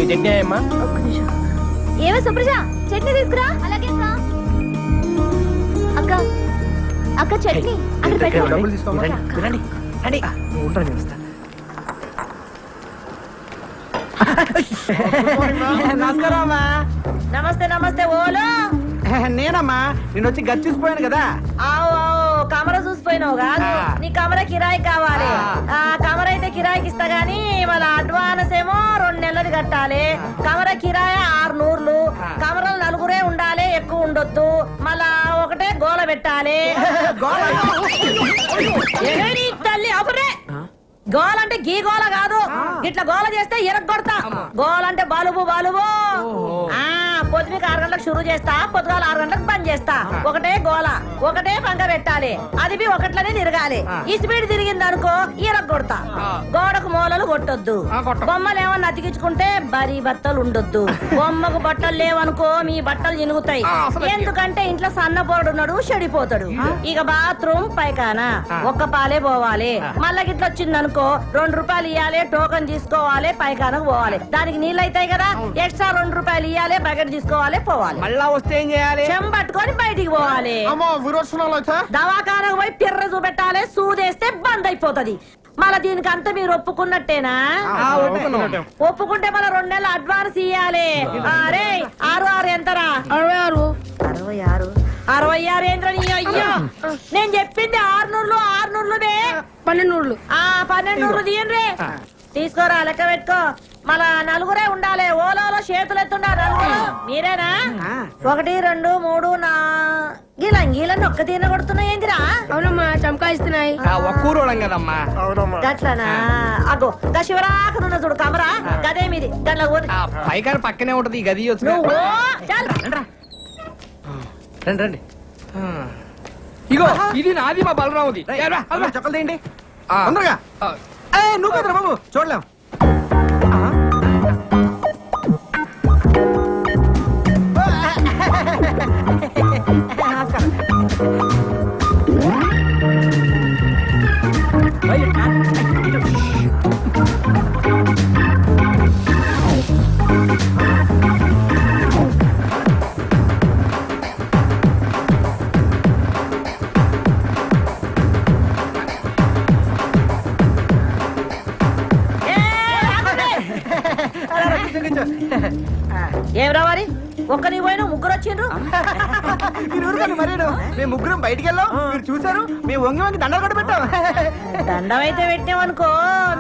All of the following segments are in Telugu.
చట్నీ అమ్మా. ఏమే సుప్రజ చట్నీ తీసుకురా. అలాగే అక్క. అక్క చట్నీ అక్కడ పెట్టు. డబ్బులు తీసుకోమ్మా. రండి రండి. ఉంటాను వస్తా. నమస్కారం అమ్మా. నమస్తే నమస్తే. ఓలో నేనమ్మా, నేను వచ్చి గది చూసిపోయాను కదా. ఆవు ఆవు కమర చూసిపోయినావు కాదు. నీ కమర కిరాయి కావాలి. ఆ కమర అయితే కిరాయికి ఇస్తా గానీ వాళ్ళ అడ్వాన్స్ ఏమో 2 నెలలు కట్టాలి. కమర కిరాయి 600. కమరలు 4 ఉండాలి, ఎక్కువ ఉండొద్దు. మళ్ళా ఒకటే గోల పెట్టాలి. ఏమేని తల్లి అబురే. గోల అంటే గీ గోల కాదు. ఇట్లా గోల చేస్తే ఎరగొడతా. గోల అంటే బాలుబు బాలుబు. పొద్దుకి 6 గంటలకు షురు చేస్తా, పొద్దుగాల 6 గంటలకు బంద్ చేస్తా. ఒకటే గోల, ఒకటే పంక పెట్టాలి. అది ఒకట్లనే తిరగాలి. ఈ స్పీడ్ తిరిగింది అనుకో ఎరగొడతా. గోడకు మూలలు కొట్టొద్దు. బొమ్మలు ఏమన్నా అతికించుకుంటే బరీ బట్టలు ఉండొద్దు. బొమ్మకు బట్టలు లేవనుకో మీ బట్టలు చినుగుతాయి. ఎందుకంటే ఇంట్లో సన్నపోడు ఉన్నాడు, చెడిపోతాడు. ఇక బాత్రూమ్ పైకానా ఒక్క పాలే పోవాలి. మళ్ళా గిట్ల వచ్చిందనుకో 2 రూపాయలు ఇవ్వాలి, టోకన్ తీసుకోవాలి, పైకానకు పోవాలి. దానికి నీళ్ళు అవుతాయి కదా, ఎక్స్ట్రా 2 రూపాయలు ఇవ్వాలి, బకెట్ తీసుకోవాలి, పోవాలి. మళ్ళా వస్తే ఏం చేయాలి? చెంబట్టుకొని బయటికి పోవాలి. దవాఖానకు పోయి పిర్ర చూపెట్టాలి. సూదేస్తే బంద్ అయిపోతది. మళ్ళా దీనికి అంతా మీరు ఒప్పుకున్నట్టేనా? ఒప్పుకుంటే మళ్ళీ 2 నెలలు అడ్వాన్స్ ఇయ్యాలి. అరే 6 ఎంతరా? 66. 66 ఏంద్ర నీ అయ్యో. నేను చెప్పింది 600 1200. 1200 తీయండి. తీసుకోరా, లెక్క పెట్టుకో. మళ్ళా 4 ఉండాలి. ఓలో చేతులు ఎత్తుండా 4. మీరేనా? 1 2 3 4 గీలని ఒక్క తీన కొడుతున్నాయి ఏందిరా? అవునమ్మా, చమకాయిస్తున్నాయి. ఒక్కూరోళం కదమ్మా. గట్లనా? అగో గా శివరాకనున్న చూడు కమరా, గదే మీది. గట్ల పైకాడ పక్కనే ఉంటది ఈ గది. రండి రండి. ఇగో ఇది నాది, మా బలరావుది. చెప్పలు తీయండి తొందరగా. నువ్వు కదరా బాబు, చూడలేం. ఏం రావాలి? ఒక్కని పోయిన 3 వచ్చిండ్రు. మరేను మేము 3 బయటికి వెళ్ళాం, మీరు చూసారు. మేము వంగి వంగి దండలు కూడా పెట్టాం. దండం అయితే పెట్టామనుకో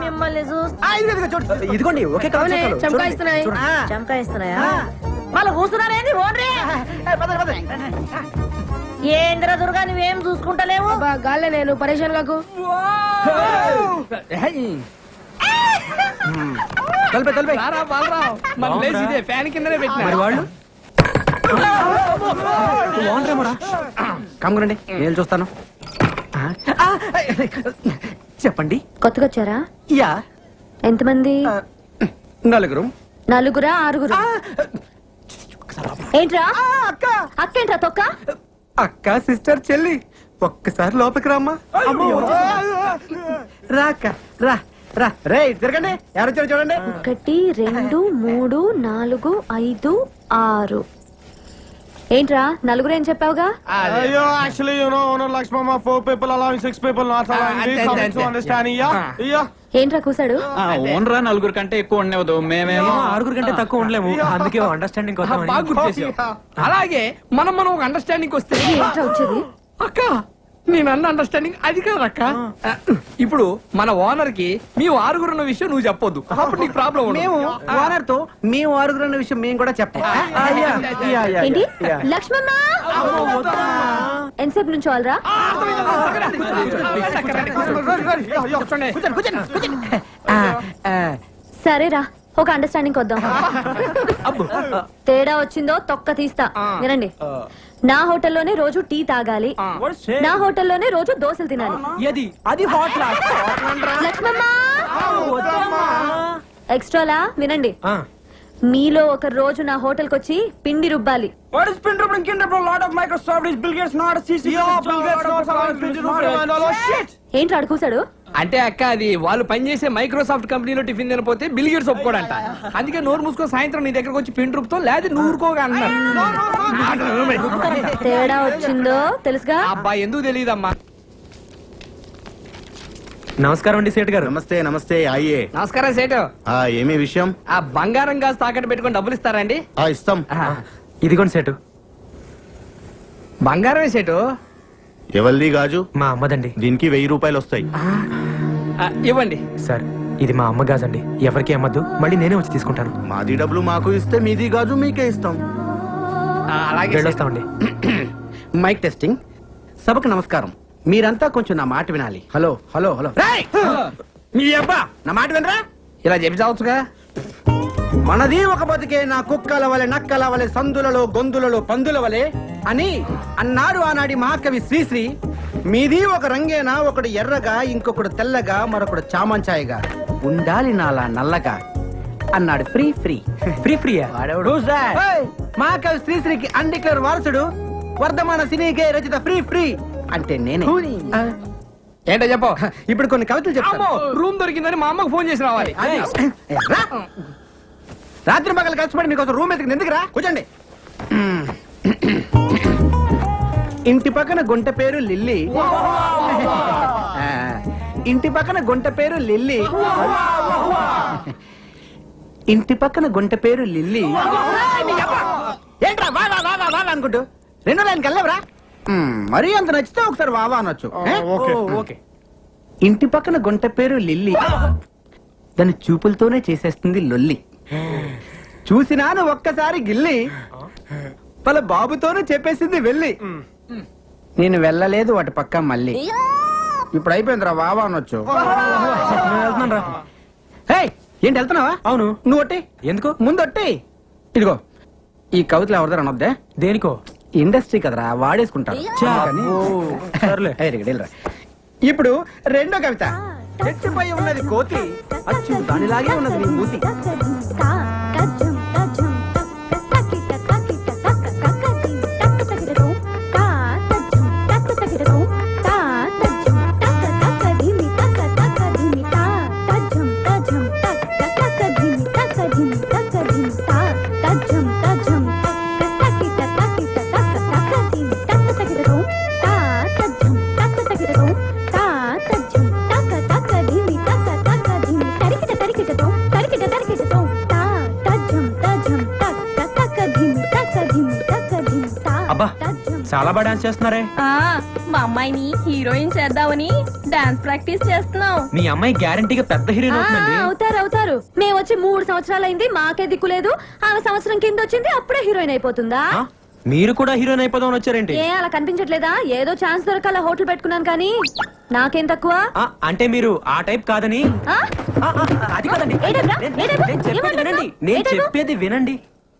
మిమ్మల్ని ఇదిగోండి ఒకే చమకాయిస్తున్నాయి. చంకాయిస్తున్నాయా? మళ్ళీ కూర్చున్నారేంది? ఓన్రే ఏంద్ర దుర్గా, నువ్వేం చూసుకుంటలేవు. గాల్లే నేను పరేషాన్ కాకు. ఫ్యాన్ కిందనే పెట్టిన వాళ్ళు కమ్మురండి, నేను చూస్తాను. చెప్పండి. కొత్తగా వచ్చారా? యా. ఎంతమంది? 4. 4 6? ఏంట్రా అక్క. అక్కేంట్రా తొక్క? అక్క, సిస్టర్, చెల్లి, ఒక్కసారి లోపలికి రామ్మా. రా అక్క, రా రా. రే తిరగండి, ఎవరు వచ్చారు చూడండి. 1 2 3 4 5 6. ఏంట్రా 4 ఏం చెప్పావుగా? Yo, actually, you know, Lakshmama, 4 people allowing 6 people not allowing. We come to understanding, yeah. ఏంట్రా కూసాడు? ఓనరా 4 కంటే ఎక్కువ ఉండవద్దు. మేమేమో 6 కంటే తక్కువ ఉండలేము. అందుకే అండర్స్టాండింగ్ బాగా గుర్తు చేసావు. అలాగే మనం ఒక అండర్స్టాండింగ్ వస్తే ఏంట్రా వచ్చేది? అక్క, నేను అన్న అండర్స్టాండింగ్ అది కాదు అక్క. ఇప్పుడు మన ఓనర్ కి మీ 6 ఉన్న విషయం నువ్వు చెప్పొద్దు. అప్పుడు నీకు ప్రాబ్లం ఉండదు. మేము ఓనర్ తో మేము 6 అన్న విషయం మేము కూడా చెప్పాం. ఏంటి లక్ష్మమ్మ? ఎంతసేపు నుంచి వాళ్ళరా? సరేరా, ఒక అండర్స్టాండింగ్ వద్దాం. తేడా వచ్చిందో తొక్క తీస్తా. వినండి, నా హోటల్లోనే రోజు టీ తాగాలి, నా హోటల్లోనే రోజు దోశలు తినాలి. అది హాట్ లక్ష్మమ్మ ఎక్స్ట్రాలా వినండి, మీలో ఒక రోజు నా హోటల్ వచ్చి పిండి రుబ్బాలి. ఏంటి అడుగుసాడు? అంటే అక్క అది వాళ్ళు పనిచేసే మైక్రోసాఫ్ట్ కంపెనీలో టిఫిన్ తినపోతే బిల్ గేట్స్ ఒప్పుకోడంట. అందుకే నోరు మూసుకొని సాయంత్రం నీ దగ్గరకు వచ్చి పిండి రూపుతో లేదా నువ్వు ఊరుకోగా అన్నాడు. తేడా వచ్చిందో తెలుసుగా. అబ్బా ఎందుకు తెలియదమ్మా. నమస్కారం అండి సేటు గారు. నమస్తే నమస్తే అయ్యే. నమస్కారం సేటు. ఏమి విషయం? ఆ బంగారం గాజు తాకట్టు పెట్టుకొని డబ్బులు ఇస్తారండి? ఇస్తాం. ఇదిగోండి సేటు. బంగారమే సేటు. ఎవరిది గాజు? మా అమ్మదండి. దీనికి 1000 రూపాయలు వస్తాయి. ఇవ్వండి. సార్ ఇది మా అమ్మ గాజండి, ఎవరికి అమ్మద్దు, మళ్ళీ నేనే వచ్చి తీసుకుంటాను. మాది డబ్బులు మాకు ఇస్తే మీది గాజు మీకే ఇస్తాం. అలాగే సేటు. వెళ్ళొస్తామండి. Mike testing. సభకు నమస్కారం. మీరంతా కొంచెం నా మాట వినాలి. Hello hello hello. రేయ్! మీ అబ్బా నా మాట వినరా? ఇలా చెప్పి చావచ్చుగా. మనది ఒక బతికే నా కుక్కల వలె నక్కల వలె సందులలో గొంతులలో పందుల వలె అని అన్నాడు ఆనాడి మహాకవి శ్రీశ్రీ. మీది ఒక రంగేనా, ఒకడు ఎర్రగా, ఇంకొకడు తెల్లగా, మరొకడు చామంచాయగా, ఉండాలి నాలా నల్లగా అన్నాడు. ఫ్రీ ఫ్రీ ఫ్రీ ఫ్రీయా? మహాకవి శ్రీశ్రీకి అన్డిక్లేర్ వారసుడు, వర్ధమాన సినీకే రచిత ఫ్రీ ఫ్రీ అంటే నేనే. ఆ, ఏంటో చెప్పు. ఇప్పుడు కొన్ని కవితలు చెప్తాను. అమ్మో రూమ్ దొరికిందని మా అమ్మకు ఫోన్ చేసి రావాలి. రా. రాత్రి పగలు కష్టపడి మీకోసం రూమ్ ఎత్తుకుని ఎందుకురా? కూర్చోండి. ఇంటి పక్కన గుంట పేరు లిల్లీ. ఆ, ఇంటి పక్కన గుంట పేరు లిల్లీ. ఇంటి పక్కన గుంట పేరు లిల్లీ. ఏంట్రా వా వా వా వా వా అనుకుంటూ రెండో లైన్కి వెళ్ళవరా? మరీ అంత నచ్చితే ఒకసారి వావా అనొచ్చు. ఓకే. ఇంటి పక్కన గుంట పేరు లిల్లీ, దాని చూపులతోనే చేసేస్తుంది లొల్లి. చూసినాను ఒక్కసారి గిల్లి, వాళ్ళ బాబుతోనే చెప్పేసింది వెళ్ళి. నేను వెళ్ళలేదు వాటి పక్క మళ్ళీ. ఇప్పుడు అయిపోయిందిరా వావా అనొచ్చు. హే, ఏంటి వెళ్తున్నావా? అవును. నువ్వు ఒట్టి ఎందుకు? ముందు ఒట్టి. ఇదిగో ఈ కవితలు ఎవరిదారు అనొద్దే. దేనికో? ఇండస్ట్రీ కదరా, వాడేసుకుంటారు. కానీ- సర్లే. ఏయ్, రిగ, డేల్రా. ఇప్పుడు రెండో కవిత. చెట్టుపై ఉన్నది కోతి, అచ్చు దానిలాగే ఉన్నది నీ మూతి. అబ్బా చాలా బాగా డాన్స్ చేస్తున్నారే. మా అమ్మాయిని హీరోయిన్ చేద్దామని డాన్స్ ప్రాక్టీస్ చేస్తున్నాం. మీ అమ్మాయి గ్యారంటీగా పెద్ద హీరోయిన్ అవుతుందండి. అవుతారు. మేము వచ్చి 3 సంవత్సరాలైంది, మాకే దిక్కు లేదు. ఆమె సంవత్సరం కింద వచ్చింది, అప్పుడే హీరోయిన్ అయిపోతుందా? ఆ? మీరు కూడా హీరోయిన్ అయిపోదామని వచ్చారేంటి? ఏ అలా కనిపించట్లేదా? ఏదో ఛాన్స్ దొరకాల హోటల్ పెట్టుకున్నాను కానీ నాకేం తక్కువ? అంటే మీరు ఆ టైప్ కాదని. ఆ? అది కాదండి. ఏ టైప్ రా? ఏ టైప్? నేను చెప్పేది ఏమంటున్నావ్? వినండి. నేను ఏ టైపు? చెప్పేది వినండి.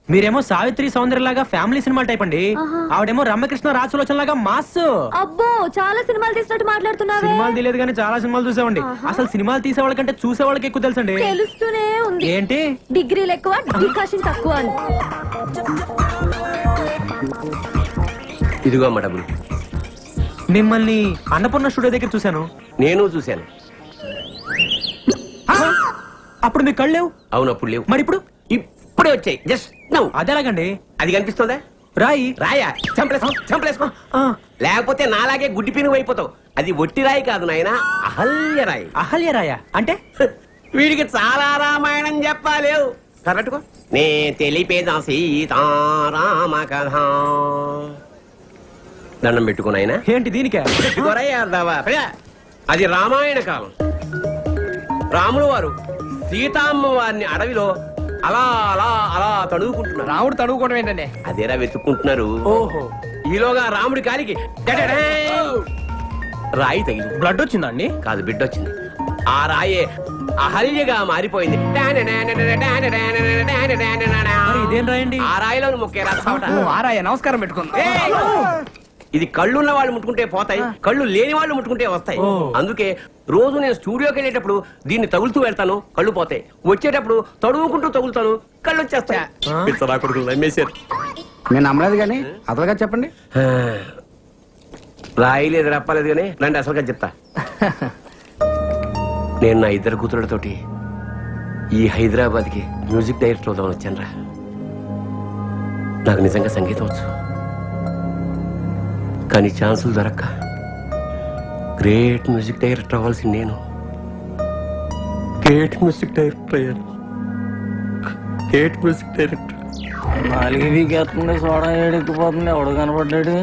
మీరేమో సావిత్రి సౌందర్య లాగా ఫ్యామిలీ సినిమా టైప్ అండి. ఆహా. ఆవిడేమో రమ్యకృష్ణ రాజసులోచన లాగా మాస్. అబ్బో చాలా సినిమాలు తీసినట్టు మాట్లాడుతున్నావే. సినిమాలు తీయలేదు కానీ చాలా సినిమాలు చూసామండి. అసలు సినిమాలు తీసే వాళ్ళకంటే చూసే వాళ్ళకి ఎక్కువ తెలుసండి. తెలుస్తూనే ఉంది. ఏంటి? డిగ్రీలు ఎక్కువ, డికాషన్ తక్కువ అని. ఇదిగో అమ్మ డబ్బులు. మిమ్మల్ని అన్నపూర్ణ స్టూడియో దగ్గర చూశాను. నేను చూశాను. అప్పుడు మీ కళ్ళు లేవు. అవును అప్పుడు లేవు, మరి ఇప్పుడు? ఇప్పుడే వచ్చాయి. జస్ట్ నవ్వు. అదేలాగండి. అది కనిపిస్తుందా? రాయి. రాయా? చంపలేసుకో. ఆ, లేకపోతే నాలాగే గుడ్డి పినుగు అయిపోతావు. అది ఒట్టి రాయి కాదు నాయన, అహల్య రాయి. అహల్య రాయ అంటే? వీడికి చాలా రామాయణం చెప్పాలేవు. కరెక్ట్కో. నే తెలిపేదా సీతారామ కథ. దండం పెట్టుకున్నాయన. ఏంటి దీనికే? అది రామాయణ కాలం. రాముడు వారు సీతామ్మ వారిని అడవిలో అలా అలా అలా తడువుకుంటున్నారు. రాముడు తడువుకోవడం ఏంటండి? అదేరా వెతుక్కుంటున్నారు. ఓహో. ఈలోగా రాముడి కాలికి డడడే రాయి తగిలింది. బ్లడ్ వచ్చిందండి? కాదు, బిడ్డ వచ్చింది. ఆ రాయే అహల్యగా మారిపోయింది. మరి ఇదేం రాయండి? ఆ రాయిలో ముక్కే రాసావట. ఆరాయ నమస్కారం పెట్టుకుంది. ఇది కళ్ళున్న వాళ్ళు ముట్టుకుంటే పోతాయి, కళ్ళు లేని వాళ్ళు ముట్టుకుంటే వస్తాయి. ఓ. అందుకే రోజు నేను స్టూడియోకి వెళ్ళేటప్పుడు దీన్ని తగులుతూ వెళ్తాను, కళ్ళు పోతాయి. వచ్చేటప్పుడు తడువుకుంటూ తగులుతాను, కళ్ళు వచ్చేస్తాయి. పిచ్చరా కొడుకులు నమ్మేశారు. నేను నమ్మలేదు కానీ అసలుగా చెప్పండి. రాయలేదు, రప్పలేదు కానీ రండి అసలుగా చెప్తా. నేను నా ఇద్దరు కూతురులతోటి ఈ హైదరాబాద్కి మ్యూజిక్ డైరెక్టర్ అవుదామని వచ్చానురా. నాకు నిజంగా సంగీతం వచ్చు, కానీ ఛాన్సులు దొరక్క గ్రేట్ మ్యూజిక్ డైరెక్టర్ అవ్వాల్సింది నేను. గ్రేట్ మ్యూజిక్ డైరెక్టర్ అయ్యాను. Great music director. నాలుగు వీకేస్తుంది, సోడా ఏడెక్కిపోతుంది, ఎవడు కనపడ్డాడు?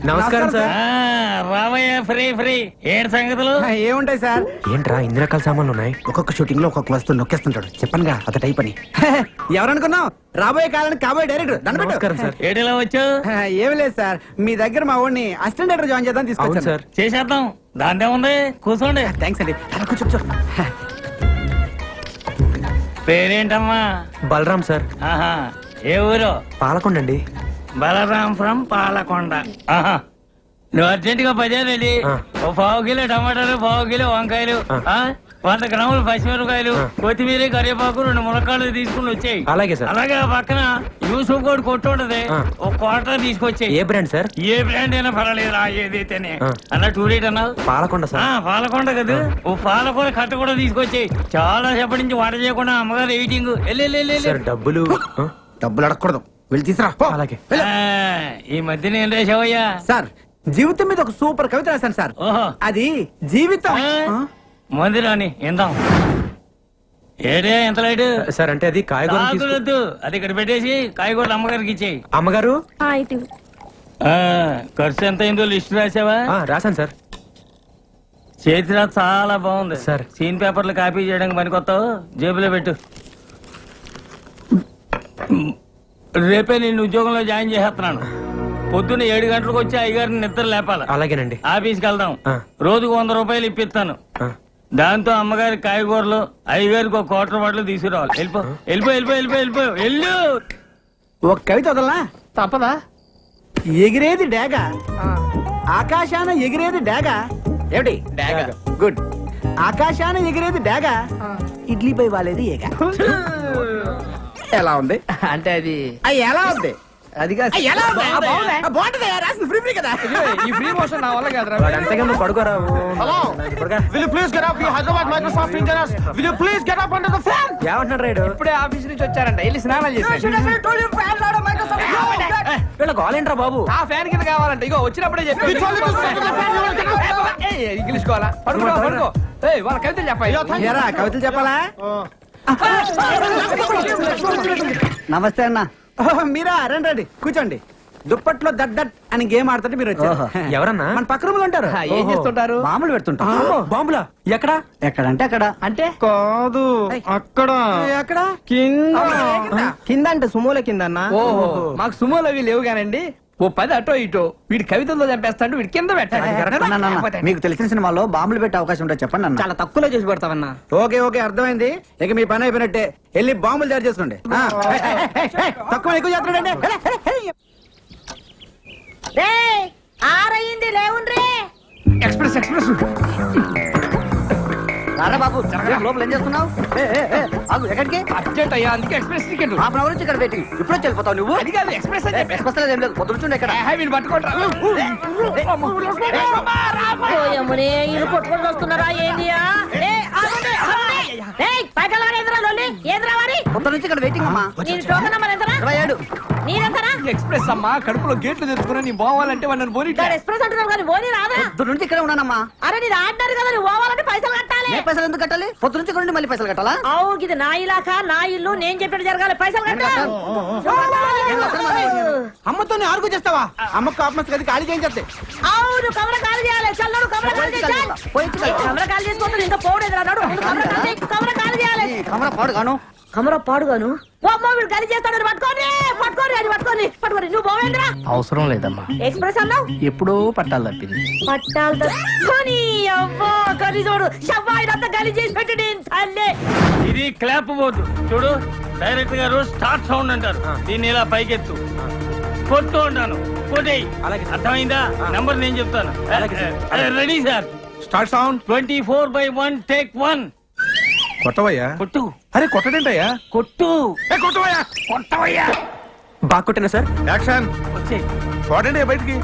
నమస్కారం సార్. రావయ్య ఫ్రీ ఫ్రీ. ఏడు సంగతులు ఏముంటాయి సార్, ఏంట్రా ఇన్ని రకాల సామాన్లు ఉన్నాయి? ఒక్కొక్క షూటింగ్ లో ఒక్కొక్క వస్తువు నొక్కేస్తుంటాడు. చెప్పనుగా అత టైప్ అని. ఎవరనుకున్నావు? రాబోయే కాలానికి కాబోయే డైరెక్టర్. నమస్కారం సార్. ఏడిలా వచ్చావు? ఏమి లేదు సార్, మీ దగ్గర మా వాడిని అసిస్టెంట్ డైరెక్టర్ జాయిన్ చేద్దాం అవును తీసుకొచ్చాను సార్. చేసేద్దాం, దాందే ఉంది, కూర్చోండి. థ్యాంక్స్ అండి. కూర్చో కూర్చో. పేరేంటమ్మా? బలరాం సార్. ఆహా, ఏ ఊరు? పాలకొండ అండి. బలరాం ఫ్రం పాలకొండ. ఆహా, నువ్వు అర్జెంట్ గా బజార్ వెళ్ళి ఆ. ఓ 1/2 కిలో టమాటాలు, 1/2 కిలో వంకాయలు, ఆ. 100 గ్రాములు పచ్చిమిరపకాయలు, కొత్తిమీర, కరివేపాకు, 2 మునక్కాళ్ళు తీసుకుని వచ్చాయి. అలాగే సార్. అలాగే ఆ పక్కన యూసుఫ్ కోడ్ కొట్టు ఉంటది, ఆ. ఒక క్వార్టర్ తీసుకొచ్చాయి. ఏ బ్రాండ్ సార్? ఏ బ్రాండ్ అయినా పర్వాలేదు, ఏదైతేనే. ఆ. అన్న టూ రేట్ అన్నావు? పాలకొండ సార్. పాలకొండ కదా, ఓ పాలకొండ కట్ట కూడా తీసుకొచ్చాయి. చాలా సేపటి నుంచి వంట చేయకుండా అమ్మగారు ఎయిటింగ్. సార్ డబ్బులు ఆ? డబ్బులు అడగకూడదు, వెళ్ళి తీసురా పో. అలాగే. ఈ మధ్య నేను రేసావయ్యా. సార్, జీవితం మీద ఒక సూపర్ కవిత రాశాను సార్. ఓహో, అది జీవితం. మంది రాని ఎందాం. ఏడే ఎంత లైట్? సార్ అంటే అది కాయగూర వద్దు, అది ఇక్కడ పెట్టేసి కాయగూరలు అమ్మగారికి ఇచ్చేయి. అమ్మగారు ఖర్చు ఎంత అయిందో లిస్ట్ రాసావా? రాశాను సార్. చేతిరా చాలా బాగుంది సార్. సీన్ పేపర్లు కాపీ చేయడానికి పనికొత్తావు, జేబులో పెట్టు. రేపే నేను ఉద్యోగంలో జాయిన్ చేసేస్తున్నాను. పొద్దున్న 7 గంటలకు వచ్చి అయ్యగారిని నిద్ర లేపాలి. అలాగేనండి. ఆఫీస్కి వెళ్దాం. ఆ. రోజుకు 100 రూపాయలు ఇప్పిస్తాను. ఆ. దాంతో అమ్మగారి కాయగూరలు, అయ్యగారికి ఒక క్వార్టర్ బాటిల్ తీసుకురావాలి. వెళ్ళిపో వెళ్ళిపో వెళ్ళిపో వెళ్ళిపో వెళ్ళిపో వెళ్ళు. ఒక కవిత వదలనా? తప్పదా? ఎగిరేది డేగ, ఆకాశాన ఎగిరేది డేగ. ఏమిటి డాగా. గుడ్. ఆకాశాన ఎగిరేది డేగ, ఇడ్లీపై వాలేది ఏగ. ఎలా ఉంది? అంటే అది ఎలా ఉంది? అది కాదు. అయ్, ఎలా ఉంది? బాగుంటది, రాసింది ఫ్రీ ఫ్రీ కదా. ఈ ఫ్రీ మోషన్ నా వల్ల కాదురా. అంతేగా నువ్వు పడుకోరా. Hello, Will you please get up, you Hyderabad Microsoft engineers? Will you please get up under the fan? ఏమంటున్నాడు రైడు? ఇప్పుడే ఆఫీస్ నుంచి వచ్చారంట, వెళ్ళి స్నానం చేశారు. వీళ్ళ గోలేంట్రా బాబు? ఆ ఫ్యాన్ కింద కావాలంట. ఇగో వచ్చినప్పుడే చెప్పి ఇంగ్లీష్ కావాలా? పడుకో పడుకో. ఏయ్, వాళ్ళ కవితలు చెప్పాయి. ఏరా, కవితలు చెప్పాలా? నమస్తే అన్న. మీరా? రండి రండి, కూర్చోండి. దుప్పట్లో దట్ దట్ అని గేమ్ ఆడుతుంటే మీరు వచ్చారు. ఎవరన్నా? మన పక్క రూమ్ లో ఉంటారు. ఏం చేస్తుంటారు? బాంబులు పెడుతుంటారు. బాంబులా? ఎక్కడ? ఎక్కడంటే అక్కడ. అంటే కాదు, అక్కడ ఎక్కడ? కింద. కింద అంటే సుమోల కింద అన్న. ఓహో, మాకు సుమోలు అవి లేవు కానండి. ఓ 10 అటో ఇటో వీడి కవితల్లో చంపేస్తాడు, వీడి కింద పెట్టాడు. మీకు తెలిసిన సినిమాలో బాంబులు పెట్టే అవకాశం ఉంటే చెప్పండి అన్న. చాలా తక్కువలో చేసి పెడతామన్నా. ఓకే ఓకే, అర్థమైంది. ఇక మీ పని అయిపోయినట్టే, వెళ్ళి బాంబులు తయారు చేసుకోండి. తక్కువ ఎక్కువ చేస్తున్నాడండి. ఆరయింది లేవుండ్రే. Express express. బాబు లోపల ఏం చేస్తున్నావు? ఎక్కడికి? అర్జెంట్ అయ్యా, అందుకే ఎక్స్ప్రెస్ టికెట్. హాఫ్ అవర్ నుంచి ఇక్కడ వెయిటింగ్. ఇప్పుడు వచ్చి వెళ్ళిపోతావు నువ్వు? అది కాదు, ఎక్స్ప్రెస్ అని చెప్పి. ఎక్స్ప్రెస్ ఏం లేదు, పొద్దుండే ఇక్కడ. వీళ్ళు పట్టుకోండి. ఓయమ్మనే, ఇల్లు కొట్టుకొని వస్తున్నారా ఏందియా? పొద్దు నుంచి ఇక్కడ వెయిటింగ్ అమ్మా. ఎక్స్ప్రెస్ అమ్మా, కడుపులో గేట్లు తెచ్చుకుని నీ పోవాలంటే వాళ్ళని పోనీ. ఎక్స్ప్రెస్ అంటున్నారు కానీ పోనీ రాదా? పొద్దు నుంచి ఇక్కడే ఉన్నానమ్మా. అరే నీది ఆడినారు కదా, నువ్వు పోవాలంటే పైసలు కట్టాలి. ఏ పైసలు ఎందుకు కట్టాలి? పొద్దు నుంచి ఇక్కడ ఉండి మళ్ళీ పైసలు కట్టాలా? అవును, ఇది నా ఇలాకా, నా ఇల్లు, నేను చెప్పినట్టు జరగాలి. పైసలు కట్టాలి. అమ్మతో ఆర్గు చేస్తావా? అమ్మకు కాపమస్ గది ఖాళీ చేయం చెప్తే. అవును, కమర కాలు చేయాలి. చల్లడు కమర కాలు చేయాలి. కమర కాలు చేసుకోవద్దు, ఇంకా పోవడేది రాడు. కమర కాలు చేయాలి. కమర పాడు గాను. కమర పాడుగాను. వీడు గది చేస్తాడు. పట్టుకోని పట్టుకోని అది పట్టుకోని పట్టుకోని. నువ్వు పోవేంద్రా? అవసరం లేదమ్మా, ఎక్స్ప్రెస్ అన్నావు. ఎప్పుడో పట్టాలు తప్పింది. పట్టాలు తప్పుకొని అవ్వా గది చూడు. షవ్వాయినంతా గలి చేసి పెట్టి తల్లే. ఇది క్లాప్ బోర్డు చూడు, డైరెక్ట్ గారు స్టార్ట్ సౌండ్ అంటారు. దీన్ని ఇలా పైకెత్తు, కొట్టు అంటాను, కొట్టేయి. అర్థమైందా? నంబర్ నేను చెప్తాను. Ready sir? Start sound. 24/1 take 1. కొట్టవయ్యా. కొట్టు. అరే కొట్టడేంటయ్యా? కొట్టు. కొట్టవయ్యా. బాగా కొట్టినా సార్. యాక్షన్. వచ్చే చూడండి బయటికి.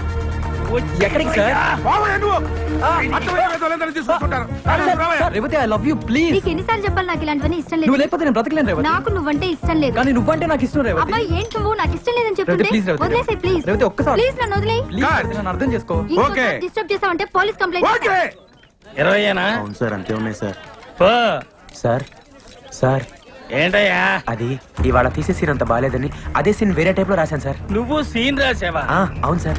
ఎక్కడికి sir Revathi I love you please నీకు ఎన్నిసార్లు చెప్పాలి నాకు ఇలాంటివన్నీ ఇష్టం నువ్వు లేదు లేకపోతే నేను బ్రతకలేను రేవతి నాకు నువ్వంటే ఇష్టం లేదు కానీ నువ్వంటే నాకు ఇష్టం రేవతి అబ్బాయి ఏంటి నువ్వు నాకు ఇష్టం లేదని చెప్తుంటే ప్లీజ్ రేవతి. వదిలేసే ప్లీజ్ రేవతి, ఒక్కసారి. ప్లీజ్ నన్ను వదిలేయ్ ప్లీజ్ రేవతి, నన్ను అర్థం చేసుకో ఇంకోసారి డిస్టర్బ్ చేసావంటే పోలీస్ కంప్లైంట్ 20 అవును సార్ అంతే ఉన్నాయి సార్ పో సార్ సార్ ఏంటయ్యా అది ఇవాళ తీసే సీన్ అంత బాగాలేదని అదే సీన్ వేరే టైప్ లో రాశాను సార్ నువ్వు సీన్ రాసావా అవును సార్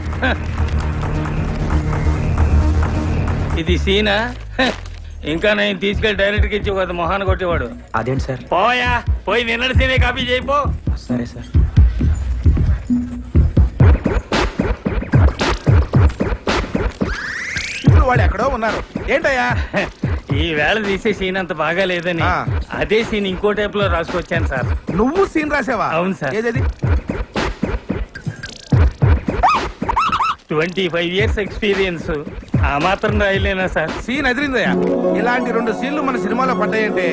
ఇది సీనా హ, ఇంకా నేను తీసుకెళ్లి డైరెక్ట్ కి ఇచ్చి ఒక మొహాన్ని కొట్టేవాడు అదేంటి సార్ పోయా పోయి నిన్నటి సీనే కాపీ చేయిపో సరే సార్ ఇప్పుడు వాడు ఎక్కడో ఉన్నారు ఏంటయ్యా ఈ వేళ తీసే సీన్ అంత బాగా లేదని ఆ. అదే సీన్ ఇంకో టైప్ లో రాసుకొచ్చాను సార్ నువ్వు సీన్ రాసావా అవును సార్. ఏదది 25 years ఎక్స్పీరియన్స్ ఆ మాత్రం రాయలేనా సార్ సీన్ ఎదిరిందయ్యా ఇలాంటి 2 సీన్లు మన సినిమాలో పడ్డాయంటే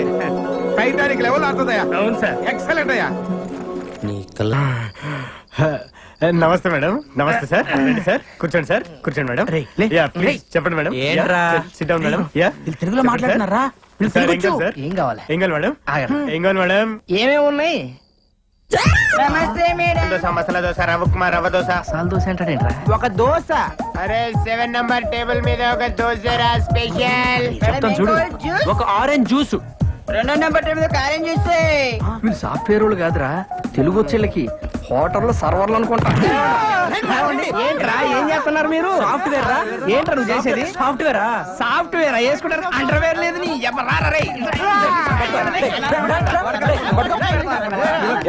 టైటానిక్ లెవెల్ ఆడుతుందయ్యా అవును సార్ ఎక్సలెంట్ అయ్యా నీ కళ్ళ నమస్తే మేడం నమస్తే సార్ రండి సార్ కూర్చోండి సార్ కూర్చోండి మేడం యా ప్లీజ్ చెప్పండి మేడం ఏంట్రా? సిట్ డౌన్ మేడం యా తెలుగులో మాట్లాడుతున్నారా సార్ ఏం కావాలి సార్ ఏం కావాలి ఏం కావాలి మేడం ఏం కావాలి మేడం ఏమేమి ఉన్నాయి నమస్తే మేడం దోశ మసాలా దోశ రవ్వ ఉప్మా రవ్వ దోశ సాల్ దోశ అంటాడేంట్రా ఒక దోశ అరే 7 నంబర్ టేబుల్ మీద ఒక దోశ రా స్పెషల్ చెప్తాను చూడు ఒక ఆరెంజ్ జ్యూస్ 2 నెంబర్ టేబుల్ కార్యం చేస్తే వీళ్ళు సాఫ్ట్వేర్ వాళ్ళు కాదురా తెలుగు వచ్చేళ్ళకి హోటల్లో సర్వర్లు అనుకుంటా ఏంట్రా ఏం చేస్తున్నారు మీరు సాఫ్ట్వేర్ రా ఏంట్రా నువ్వు చేసేది సాఫ్ట్వేరా సాఫ్ట్వేర్ వేసుకుంటారు అండర్వేర్ లేదు నీ ఎవ్వరారా రేయ్.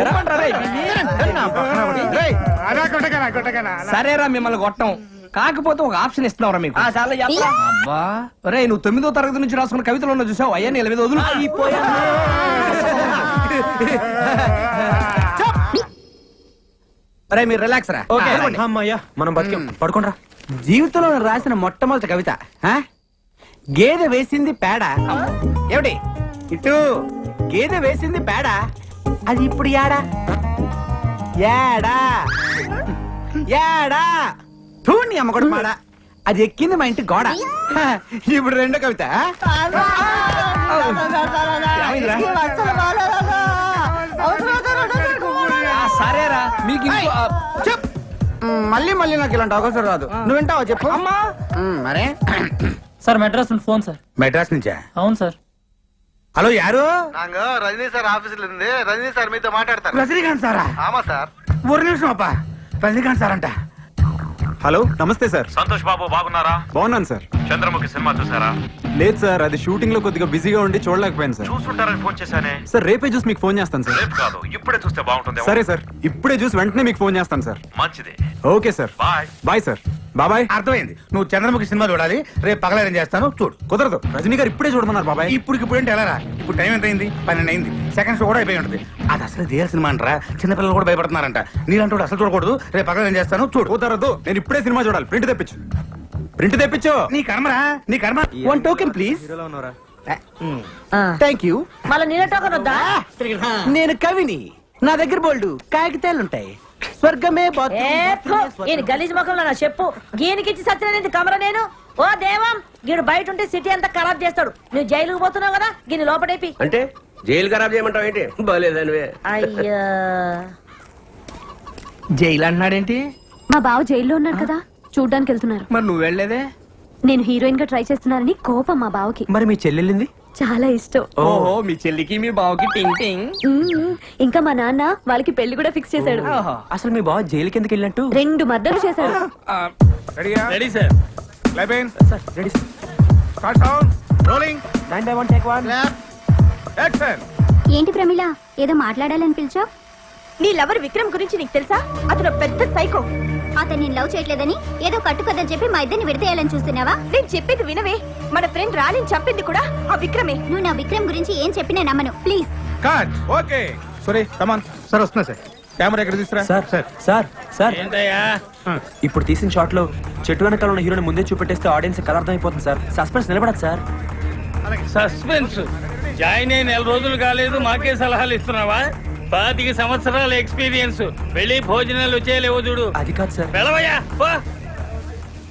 ఎరమంటారా రేయ్ వీళ్ళని? సరేరా మిమ్మల్ని కొట్టం కాకపోతే ఒక ఆప్షన్ ఇస్తున్నావురా మీకు అబ్బా రే నువ్వు 9వ తరగతి నుంచి రాసుకున్న కవితలు ఉన్న చూసావు అయ్యా నేను మీద వదులు అరే మీరు రిలాక్స్ రా అమ్మయ్యా మనం బతికాం పడుకోండిరా జీవితంలో నేను రాసిన మొట్టమొదటి కవిత ఆ? గేదె వేసింది పేడ ఏమిటి ఇటు గేదె వేసింది పేడ అది ఇప్పుడు యాడా యాడా యాడా తూని అమ్మగొడు మాడ అది ఎక్కింది మా ఇంటి గోడ హ, ఇప్పుడు రెండో కవిత ఏమైందిరా? సరేరా మీకు ఇంకో చెప్ మళ్ళీ మళ్ళీ నాకు ఇలాంటి అవకాశం రాదు నువ్వు వింటావా చెప్పు అమ్మా మరే సార్ మెడ్రాస్ నుండి ఫోన్ సార్ మెడ్రాస్ నుంచా అవును సార్ హలో యారు రజనీ సార్ ఆఫీసులో ఉంది రజనీ సార్ మీతో మాట్లాడతారు రజనీకాంత్ సారా ఆమా సార్ ఒక నిమిషం అప్ప రజనీకాంత్ సార్ అంట హలో నమస్తే సార్ సంతోష్ బాబు బాగున్నారా? బాగున్నాను సార్ చంద్రముఖి సినిమా చూసారా? లేదు సార్ అది షూటింగ్ లో కొద్దిగా బిజీగా ఉండి చూడలేకపోయాను సార్ చూసుంటారని ఫోన్ చేశానే. సార్ రేపే చూసి మీకు ఫోన్ చేస్తాను సార్ రేపు కాదు ఇప్పుడే చూస్తే బాగుంటుంది. సరే సార్ ఇప్పుడే చూసి వెంటనే మీకు ఫోన్ చేస్తాను సార్ మంచిది. Okay sir bye. Bye sir బాబాయ్ అర్థమైంది నువ్వు చంద్రముఖి సినిమా చూడాలి రేపు పగలేరం చేస్తాను చూడు కుదరదు రజనీ గారు ఇప్పుడే చూడమన్నారు బాబాయ్ ఇప్పుడు ఏంటి ఎలా రా ఇప్పుడు టైం ఎంత అయింది 12 అయింది సెకండ్ షో కూడా అయిపోయి ఉంటుంది అది అసలు రియల్ సినిమా అంటారా చిన్నపిల్లలు కూడా భయపడుతున్నారంట నీలాంటి వాడు అసలు చూడకూడదు రేపు పగలేరం చేస్తాను చూడు కుదరదు నేను ఇప్పుడే సినిమా చూడాలి ప్రింట్ తెప్పించు ప్రింట్ తెప్పించు నీ కర్మరా నీ కర్మ one token please thank you మళ్ళీ నీళ్ళ టోకన్ వద్దా నేను కవిని నా దగ్గర బోల్డు కాగితాలుంటాయి స్వర్గమే ఏ ఫు, ఈయన గలీజ్ ముఖంలో నా చెప్పు గీనికిచ్చి సత్యనేది కమర నేను ఓ దేవం గీడు బయట ఉంటే సిటీ అంతా ఖరాబ్ చేస్తాడు నువ్వు జైలుకు పోతున్నావు కదా గీని లోపడేపి అంటే జైలు ఖరాబ్ చేయమంటావు ఏంటి బాగాలేదనివే అయ్యా జైలు అంటున్నాడేంటి మా బావ జైల్లో ఉన్నారు కదా చూడ్డానికి వెళ్తున్నారు మరి నువ్వు వెళ్ళలేదే నేను హీరోయిన్ గా ట్రై చేస్తున్నానని కోపం మా బావకి మరి మీ చెల్లెళ్ళింది చాలా ఇష్టం ఓహో మీ చెల్లికి మీ బావకి టింగ్ టింగ్ మ్మ్. ఇంకా మా నాన్న వాళ్ళకి పెళ్లి కూడా ఫిక్స్ చేశాడు అసలు మీ బావ జైలుకి ఎందుకు వెళ్ళినట్టు 2 మర్డర్లు చేశాడు రెడీయా రెడీ సార్ లైబెన్ sir ready sir start sound rolling 9/1 take 1 action ఏంటి ప్రమిళ ఏదో మాట్లాడాలని పిలిచావు నీ లవర్ విక్రమ్ గురించి నీకు తెలుసా అతను పెద్ద సైకో అతను నేను లవ్ చేయట్లేదని ఏదో కట్టుకదని చెప్పి మా ఇద్దరిని విడతేయాలని చూస్తున్నావా నేను చెప్పేది వినవే మన ఫ్రెండ్ రాలిని చంపింది కూడా ఆ విక్రమే నువ్వు నా విక్రమ్ గురించి ఏం చెప్పినా నమ్మను please cut okay sorry come on sir వస్తున్నా సార్ కెమెరా ఎక్కడ తీసుకురా సార్ సార్ సార్ ఏంటయ్యా ఇప్పుడు తీసిన షాట్ లో చెట్టు వెనకాల ఉన్న హీరోని ముందే చూపెట్టేస్తే ఆడియన్స్ కలర్ అర్థం అయిపోతుంది సార్ సస్పెన్స్ నిలబడదు సార్ సస్పెన్స్ జాయిన్ అయి 4 రోజులు కాలేదు మాకే సలహాలు ఇస్తున్నావా 25 సంవత్సరాల ఎక్స్పీరియన్స్ వెళ్ళి భోజనాలు వచ్చేయలేవు చూడు అది కాదు సార్ వెళ్ళవయ్యా పో.